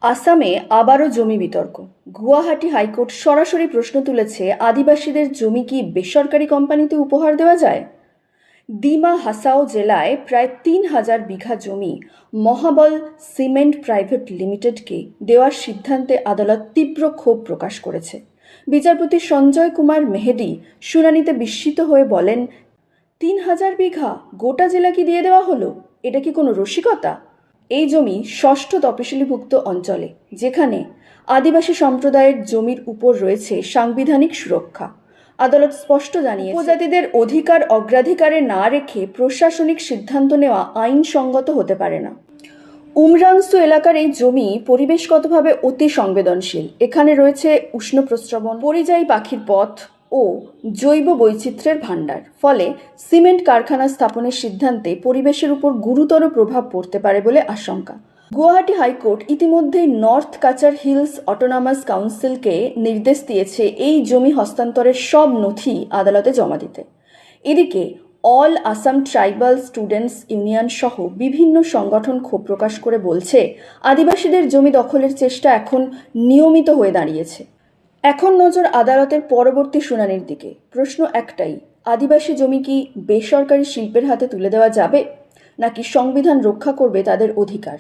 আসামে আবারও জমি বিতর্ক। গুয়াহাটি হাইকোর্ট সরাসরি প্রশ্ন তুলেছে, আদিবাসীদের জমি কি বেসরকারি কোম্পানিতে উপহার দেওয়া যায়? দিমা হাসাও জেলায় প্রায় ৩,০০০ বিঘা জমি মহাবল সিমেন্ট প্রাইভেট লিমিটেডকে দেওয়ার সিদ্ধান্তে আদালত তীব্র ক্ষোভ প্রকাশ করেছে। বিচারপতি সঞ্জয় কুমার মেহেদি শুনানিতে বিস্মিত হয়ে বলেন, ৩,০০০ বিঘা গোটা জেলা কি দিয়ে দেওয়া হলো? এটা কি কোনো রসিকতা? এই জমি ষষ্ঠ তপশিলিভুক্ত অঞ্চলে, যেখানে আদিবাসী সম্প্রদায়ের জমির উপর রয়েছে সাংবিধানিক সুরক্ষা। আদালত স্পষ্ট জানিয়েছে, উপজাতিদের অধিকার অগ্রাধিকারে না রেখে প্রশাসনিক সিদ্ধান্ত নেওয়া আইনসঙ্গত হতে পারে না। উমরাংসু এলাকার এই জমি পরিবেশগতভাবে অতি সংবেদনশীল। এখানে রয়েছে উষ্ণ প্রস্রবণ, পরিযায়ী পাখির পথ ও জৈব বৈচিত্র্যের ভাণ্ডার। ফলে সিমেন্ট কারখানা স্থাপনের সিদ্ধান্তে পরিবেশের উপর গুরুতর প্রভাব পড়তে পারে বলে আশঙ্কা। গুয়াহাটি হাইকোর্ট ইতিমধ্যেই নর্থ কাচার হিলস অটোনমাস কাউন্সিলকে নির্দেশ দিয়েছে এই জমি হস্তান্তরের সব নথি আদালতে জমা দিতে। এদিকে all Assam tribal students union সহ বিভিন্ন সংগঠন ক্ষোভ প্রকাশ করে বলছে, আদিবাসীদের জমি দখলের চেষ্টা এখন নিয়মিত হয়ে দাঁড়িয়েছে। এখন নজর আদালতের পরবর্তী শুনানির দিকে। প্রশ্ন একটাই, আদিবাসী জমি কি বেসরকারি শিল্পের হাতে তুলে দেওয়া যাবে, নাকি সংবিধান রক্ষা করবে তাদের অধিকার?